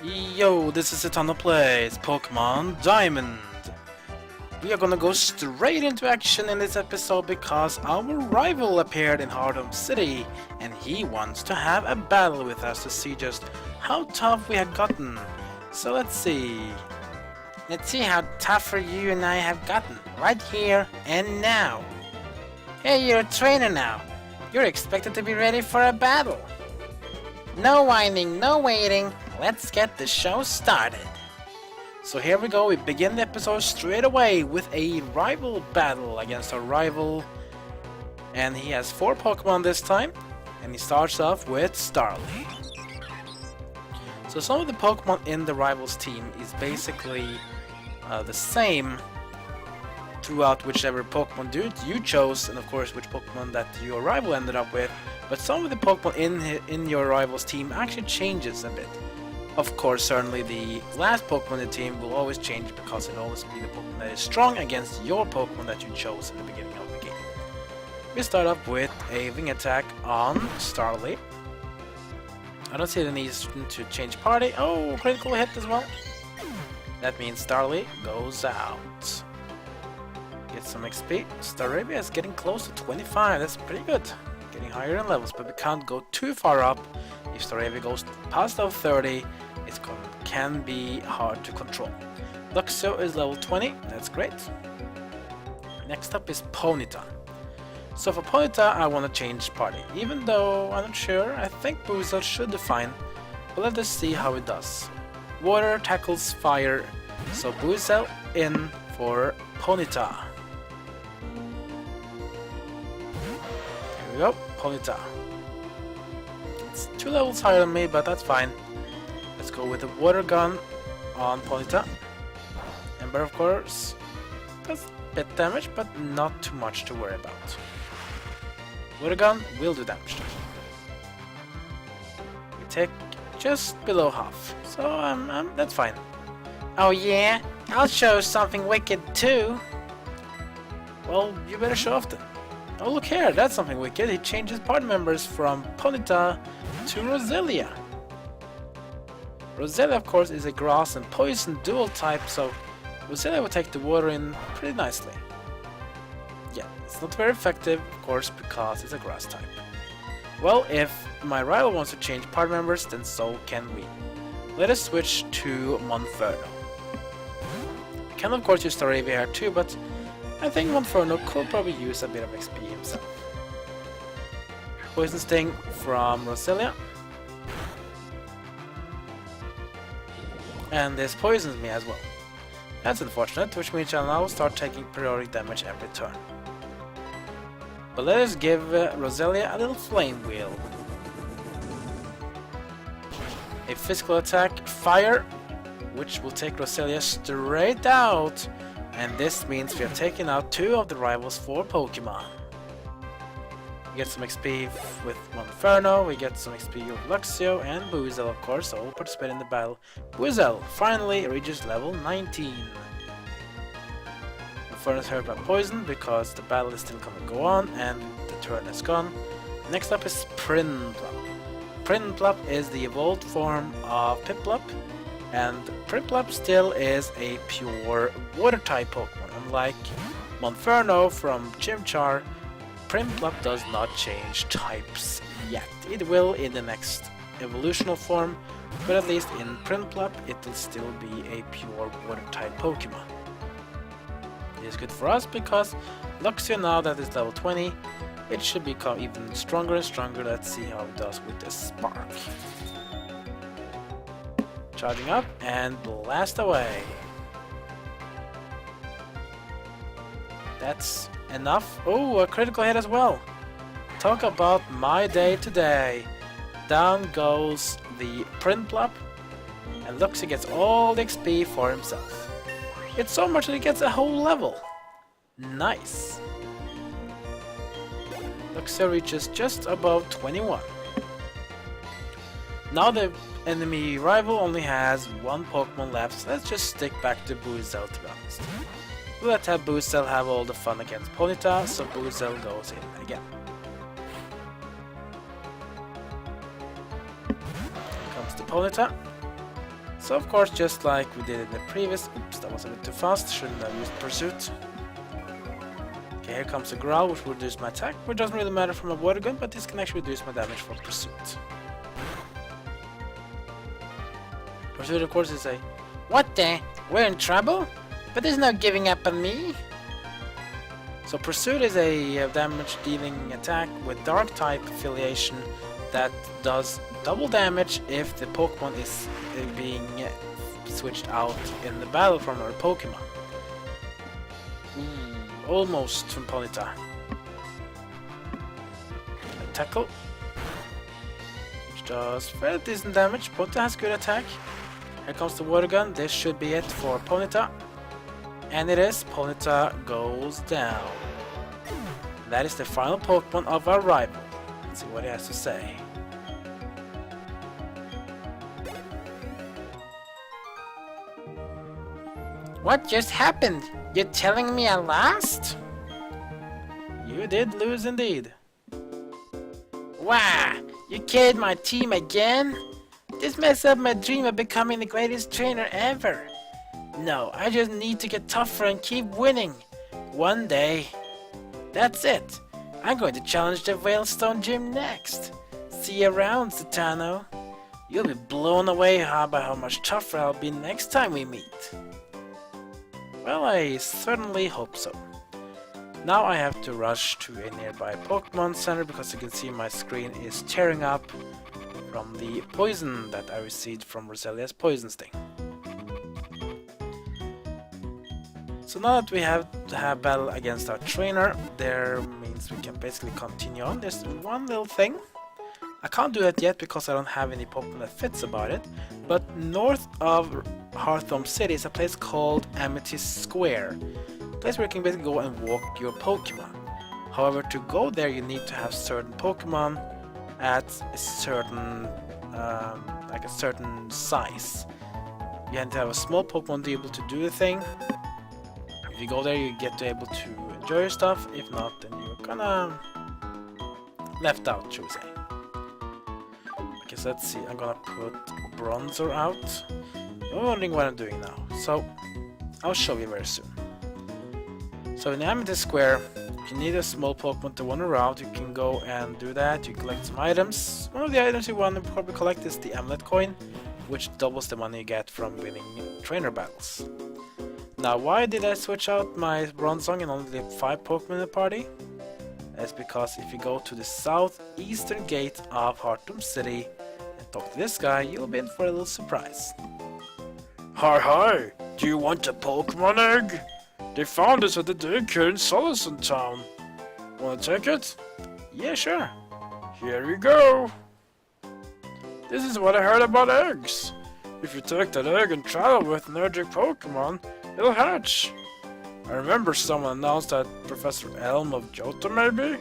Yo, this is a ton of plays, Pokemon Diamond. We are gonna go straight into action in this episode because our rival appeared in Hearthome City and he wants to have a battle with us to see just how tough we have gotten. So let's see. Let's see how tougher you and I have gotten, right here and now. Hey, you're a trainer now. You're expected to be ready for a battle. No whining, no waiting. Let's get the show started. So here we go, we begin the episode straight away with a rival battle against our rival. And he has 4 Pokemon this time, and he starts off with Starly. So some of the Pokemon in the rival's team is basically the same throughout whichever Pokemon you chose, and of course which Pokemon that your rival ended up with. But some of the Pokemon in your rival's team actually changes a bit. Of course, certainly the last Pokemon in the team will always change because it'll always be the Pokemon that is strong against your Pokemon that you chose in the beginning of the game. We start off with a Wing Attack on Starly. I don't see the need to change party. Oh, critical hit as well. That means Starly goes out. Get some XP. Staravia is getting close to 25. That's pretty good. Getting higher in levels, but we can't go too far up. If Staravia goes past level 30, it can be hard to control. Luxio is level 20. That's great. Next up is Ponyta. So for Ponyta, I want to change party. Even though I'm not sure, I think Buizel should do fine. But let us see how it does. Water tackles fire, so Buizel in for Ponyta. Here we go, Ponyta. It's 2 levels higher than me, but that's fine. Let's go with the water gun on Ponyta. Ember, of course, does a bit damage, but not too much to worry about. Water gun will do damage. We take just below half, so that's fine. Oh yeah, I'll show something wicked too. Well, you better show off then. Oh look here, that's something wicked. He changes party members from Ponyta to Roselia. Roselia, of course, is a grass and poison dual type, so Roselia will take the water in pretty nicely. Yeah, it's not very effective, of course, because it's a grass type. Well, if my rival wants to change party members, then so can we. Let us switch to Monferno. We can of course use Staravia here too, but I think Monferno could probably use a bit of XP himself. Poison Sting from Roselia. And this poisons me as well. That's unfortunate, which means I'll now start taking periodic damage every turn. But let us give Roselia a little Flame Wheel. A physical attack, Fire, which will take Roselia straight out. And this means we have taken out 2 of the rival's 4 Pokemon. We get some XP with Monferno, we get some XP with Luxio and Buizel, of course, all participate in the battle. Buizel finally reaches level 19. Monferno is hurt by poison because the battle is still going to go on and the turn is gone. Next up is Prinplup. Prinplup is the evolved form of Piplup, and Prinplup still is a pure water-type Pokemon. Unlike Monferno from Chimchar, Prinplup does not change types yet. It will in the next evolutional form, but at least in Prinplup it will still be a pure water-type Pokemon. It is good for us because Luxio, now that is level 20, it should become even stronger and stronger. Let's see how it does with the Spark. Charging up and blast away. That's enough. Oh, a critical hit as well. Talk about my day today. Down goes the Prinplup, and Luxio gets all the XP for himself. It's so much that he gets a whole level. Nice. Luxio reaches just above 21. Now the enemy rival only has 1 Pokemon left, so let's just stick back to Buizel, to be honest. Let's have Buizel have all the fun against Ponyta, so Buizel goes in again. Here comes the Ponyta. So of course, just like we did in the previous... Oops, that was a bit too fast. Shouldn't have used Pursuit. Okay, here comes a Growl, which will reduce my attack, which doesn't really matter from a water gun, but this can actually reduce my damage for Pursuit. Pursuit, of course, is a... What the? We're in trouble? But there's no giving up on me. So Pursuit is a damage-dealing attack with Dark-type affiliation that does double damage if the Pokemon is being switched out in the battle from our Pokemon. Almost from Ponyta. Tackle. Which does fairly decent damage. Ponyta has good attack. Here comes the water gun. This should be it for Ponyta. And it is. Ponyta goes down. That is the final Pokemon of our rival. Let's see what he has to say. What just happened? You're telling me I lost? You did lose indeed. Wow! You carried my team again? This messed up my dream of becoming the greatest trainer ever. No, I just need to get tougher and keep winning. One day. That's it. I'm going to challenge the Veilstone gym next. See you around, Satano. You'll be blown away by how much tougher I'll be next time we meet. Well, I certainly hope so. Now I have to rush to a nearby Pokemon Center because you can see my screen is tearing up from the poison that I received from Roselia's poison sting. So now that we have to have battle against our trainer, there means we can basically continue on. There's one little thing. I can't do that yet because I don't have any Pokemon that fits about it, but north of Hearthome City is a place called Amity Square, a place where you can basically go and walk your Pokemon. However, to go there you need to have certain Pokemon at a certain like a certain size. You have to have a small Pokemon to be able to do the thing. If you go there you get to able to enjoy your stuff, if not then you're kinda left out, should we say. Okay, so let's see, I'm gonna put Bronzer out. You're wondering what I'm doing now, so I'll show you very soon. So in Amity Square, if you need a small Pokemon to wander around, you can go and do that. You collect some items. One of the items you want to probably collect is the Amulet Coin, which doubles the money you get from winning trainer battles. Now, why did I switch out my Bronzong and only leave 5 Pokemon in the party? That's because if you go to the southeastern gate of Hearthome City and talk to this guy, you'll be in for a little surprise. Hi, do you want a Pokemon egg? They found this at the daycare in Solaceon Town. Wanna take it? Yeah, sure. Here you go. This is what I heard about eggs. If you take that egg and travel with an energetic Pokemon, it'll hatch. I remember someone announced that Professor Elm of Johto, maybe?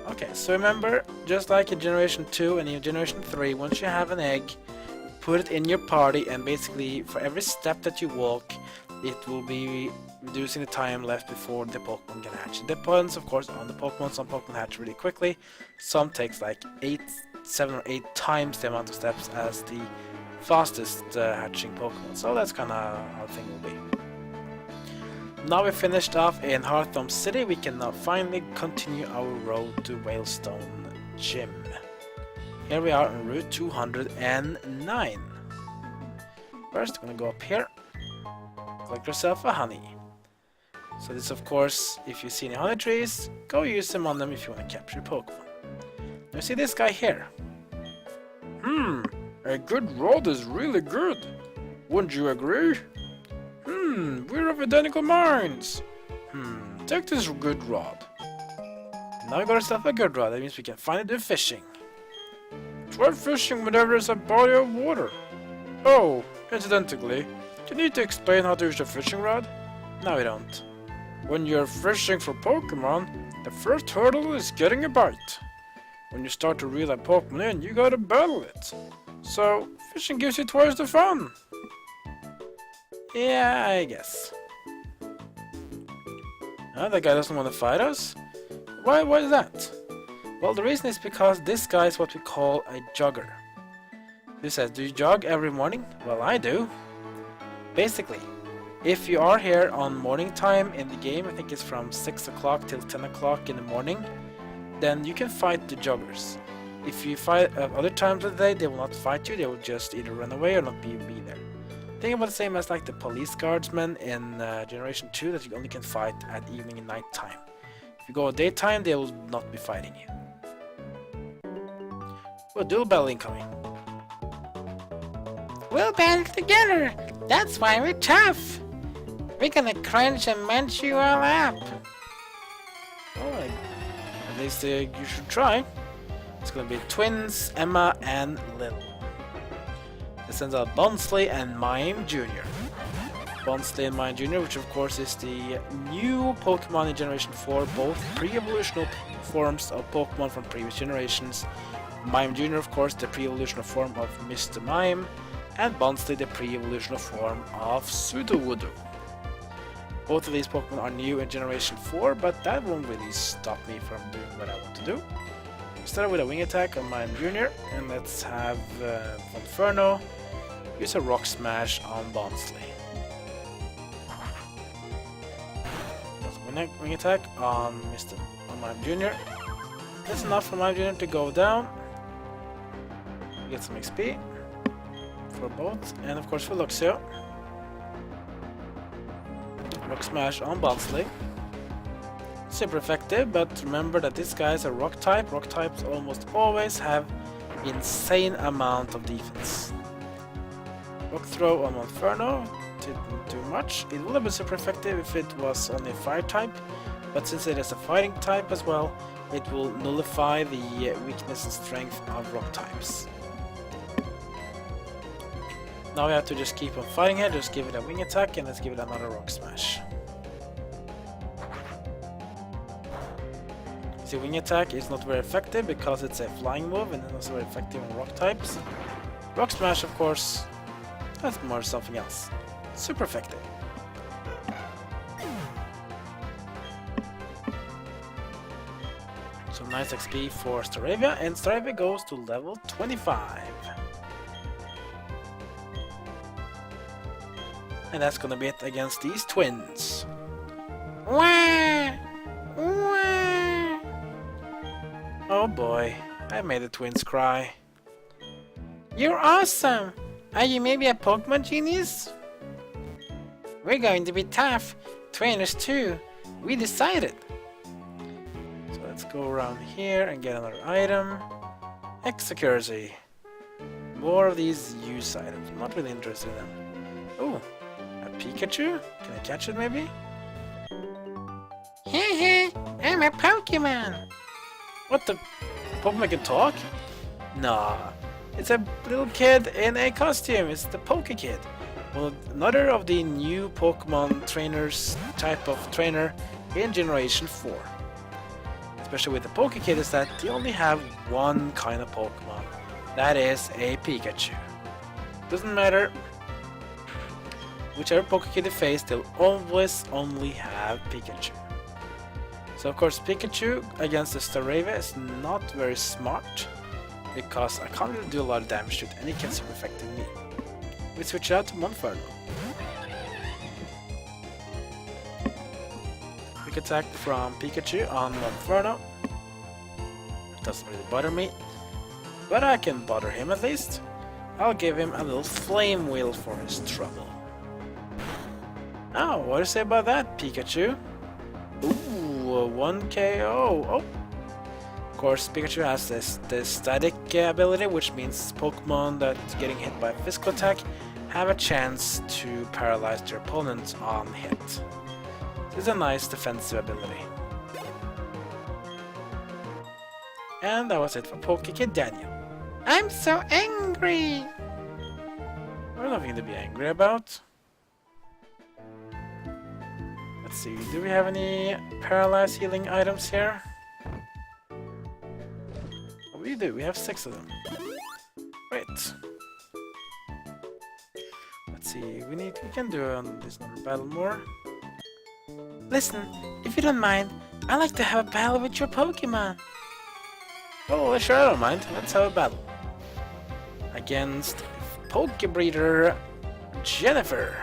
Okay, so remember, just like in Generation 2 and in Generation 3, once you have an egg, put it in your party, and basically for every step that you walk, it will be reducing the time left before the Pokemon can hatch. It depends, of course, on the Pokemon. Some Pokemon hatch really quickly, some takes like 7 or 8 times the amount of steps as the fastest hatching Pokemon. So that's kinda how the thing will be. Now we finished off in Hearthome City, we can now finally continue our road to Veilstone Gym. Here we are on Route 209. First, I'm gonna go up here. Collect yourself a honey. So this, of course, if you see any honey trees, go use them on them if you want to capture Pokemon. Now see this guy here. A good rod is really good. Wouldn't you agree? We're of identical minds. Take this good rod. Now we got ourselves a good rod. That means we can finally do fishing. Try fishing whenever there's a body of water. Oh, incidentally, do you need to explain how to use a fishing rod? No, we don't. When you're fishing for Pokemon, the first hurdle is getting a bite. When you start to reel a Pokemon in, you gotta battle it. So, fishing gives you twice the fun. Yeah, I guess. Oh, that guy doesn't want to fight us? Why is that? Well, the reason is because this guy is what we call a jogger. This says, do you jog every morning? Well, I do. Basically, if you are here on morning time in the game, I think it's from 6 o'clock till 10 o'clock in the morning, then you can fight the joggers. If you fight at other times of the day, they will not fight you, they will just either run away or not be there. Think about the same as like the police guardsmen in Generation 2 that you only can fight at evening and night time. If you go daytime, they will not be fighting you. Oh, dual battle incoming. We'll battle together. That's why we're tough. We're gonna crunch and munch you all up. Alright. At least you should try. It's gonna be twins, Emma and Lil. It sends out Bonsley and Mime Jr. Bonsley and Mime Jr., which of course is the new Pokemon in Generation 4, both pre-evolutional forms of Pokemon from previous generations. Mime Jr., of course, the pre-evolutional form of Mr. Mime, and Bonsley, the pre-evolutional form of Sudowoodo. Both of these Pokemon are new in Generation 4, but that won't really stop me from doing what I want to do. Start with a wing attack on Mime Jr., and let's have Inferno use a Rock Smash on Bonsley. Wing attack on Mime Jr. That's enough for Mime Jr. to go down. Get some XP for both, and of course for Luxio. Rock Smash on Bonsley. Super effective, but remember that this guy is a rock type. Rock types almost always have insane amount of defense. Rock throw on Inferno didn't do much. It would have been super effective if it was only a fire type, but since it is a fighting type as well, it will nullify the weakness and strength of rock types. Now we have to just keep on fighting here, just give it a wing attack and let's give it another rock smash. The wing attack is not very effective because it's a flying move and it's also very effective on rock types. Rock smash, of course, that's more something else. Super effective. So nice XP for Staravia, and Staravia goes to level 25. And that's gonna be it against these twins. Wah! Wah! Oh boy, I made the twins cry. You're awesome! Are you maybe a Pokemon genius? We're going to be tough. Trainers too. We decided. So let's go around here and get another item. X-Accuracy. More of these use items. I'm not really interested in them. Oh, a Pikachu? Can I catch it maybe? Heh I'm a Pokemon. What the? Pokemon can talk? Nah. It's a little kid in a costume. It's the Poke Kid. Well, another of the new Pokemon trainers type of trainer in Generation 4. Especially with the Poke Kid is that they only have one kind of Pokemon. That is a Pikachu. Doesn't matter whichever Poke Kid you face, they'll always only have Pikachu. So of course Pikachu against the Staravia is not very smart, because I can't really do a lot of damage to it and it can super effective me. We switch out to Monferno. Quick attack from Pikachu on Monferno. Doesn't really bother me, but I can bother him at least. I'll give him a little flame wheel for his trouble. Oh, what do you say about that, Pikachu? Ooh, 1 KO. Oh. Of course, Pikachu has this static ability, which means Pokemon that getting hit by a physical attack have a chance to paralyze their opponent on hit. This is a nice defensive ability. And that was it for Pokekid Daniel. I'm so angry. There's nothing to be angry about. Let's see, do we have any paralyzed healing items here? We do, we have 6 of them. Great. Let's see, we can do this another battle more. Listen, if you don't mind, I'd like to have a battle with your Pokemon. Oh, sure, I don't mind. Let's have a battle. against Pokebreeder Jennifer.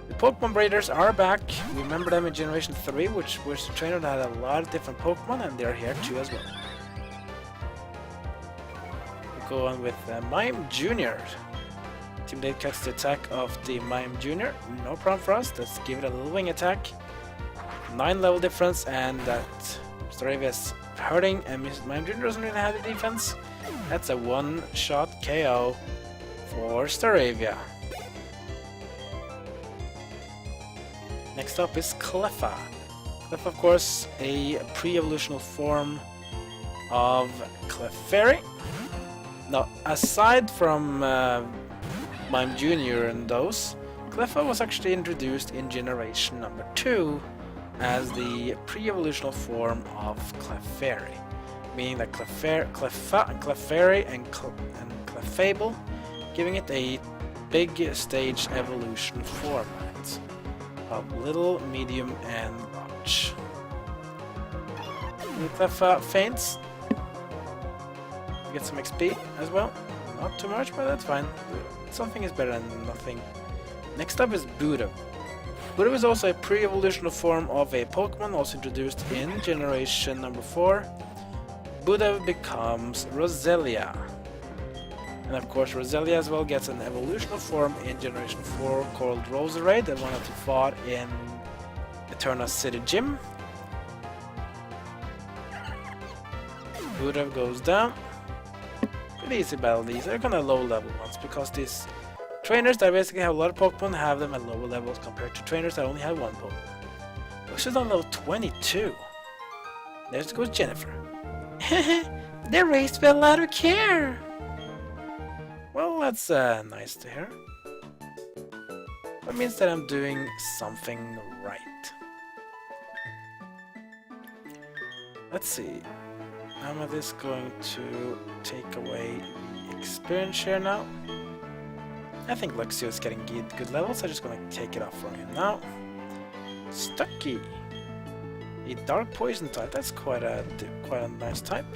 The Pokemon breeders are back. We remember them in Generation 3, which was a trainer that had a lot of different Pokemon, and they're here too as well. We go on with Mime Jr. Team Date cuts the attack of the Mime Jr. No problem for us. Let's give it a little wing attack. 9 level difference, and that Staravia is hurting, and Mime Jr. doesn't really have the defense. That's a one-shot KO for Staravia. Next up is Cleffa. Cleffa, of course, a pre-evolutional form of Clefairy. Now, aside from Mime Jr. and those, Cleffa was actually introduced in Generation number 2 as the pre-evolutional form of Clefairy, meaning that Clefairy and Clefable, giving it a big stage evolution format of little, medium, and large. Cleffa faints. Get some XP as well. Not too much, but that's fine. Something is better than nothing. Next up is Budo. Budo is also a pre-evolutional form of a Pokemon, also introduced in Generation number 4. Budo becomes Roselia. And of course Roselia as well gets an evolutional form in Generation 4 called Roserade, the one that you fought in Eterna City Gym. Budo goes down. Pretty easy battle these. They're kind of low level ones because these trainers that basically have a lot of Pokemon have them at lower levels compared to trainers that only have one Pokemon. Which is on level 22. There goes Jennifer. They're raised with a lot of care. Well, that's nice to hear. That means that I'm doing something right. Let's see. Amity is going to take away the experience share now. I think Luxio is getting good levels, so I'm just going to take it off from him now. Stucky! A dark poison type, that's quite a nice type.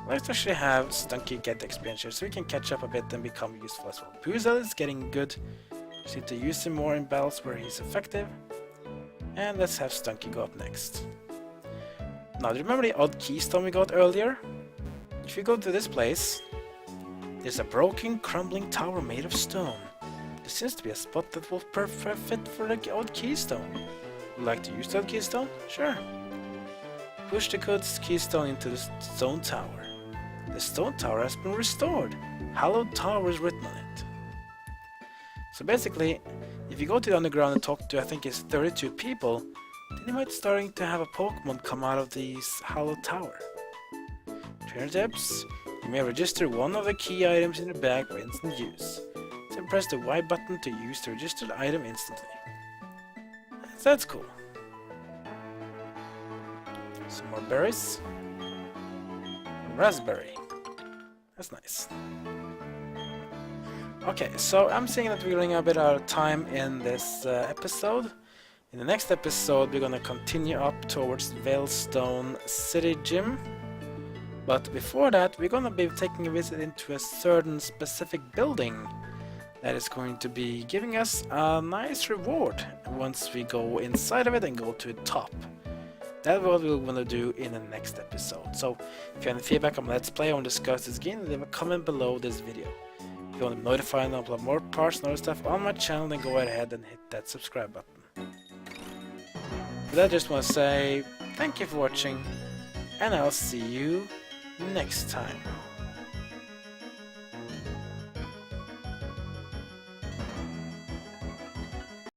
Let's actually have Stunky get the experience share so we can catch up a bit and become useful as well. Puzel is getting good. Just need to use him more in battles where he's effective. And let's have Stunky go up next. Now, do you remember the odd keystone we got earlier? If you go to this place, there's a broken, crumbling tower made of stone. There seems to be a spot that will fit for the odd keystone. Would you like to use the odd keystone? Sure. Push the keystone into the stone tower. The stone tower has been restored. Hallowed Tower is written on it. So basically, if you go to the underground and talk to, I think it's 32 people, then you might starting to have a Pokemon come out of this Hallowed Tower. Trainer tips: you may register one of the key items in your bag for instant use. Then press the Y button to use the registered item instantly. That's cool. Some more berries. Raspberry. That's nice. Okay, so I'm seeing that we're running a bit out of time in this episode. In the next episode, we're gonna continue up towards Veilstone City Gym. But before that, we're gonna be taking a visit into a certain specific building that is going to be giving us a nice reward once we go inside of it and go to the top. That's what we're gonna do in the next episode. So, if you have any feedback on Let's Play or discuss this game, leave a comment below this video. If you want to be notified and upload more parts and other stuff on my channel, then go ahead and hit that subscribe button. With that, I just want to say thank you for watching, and I'll see you next time.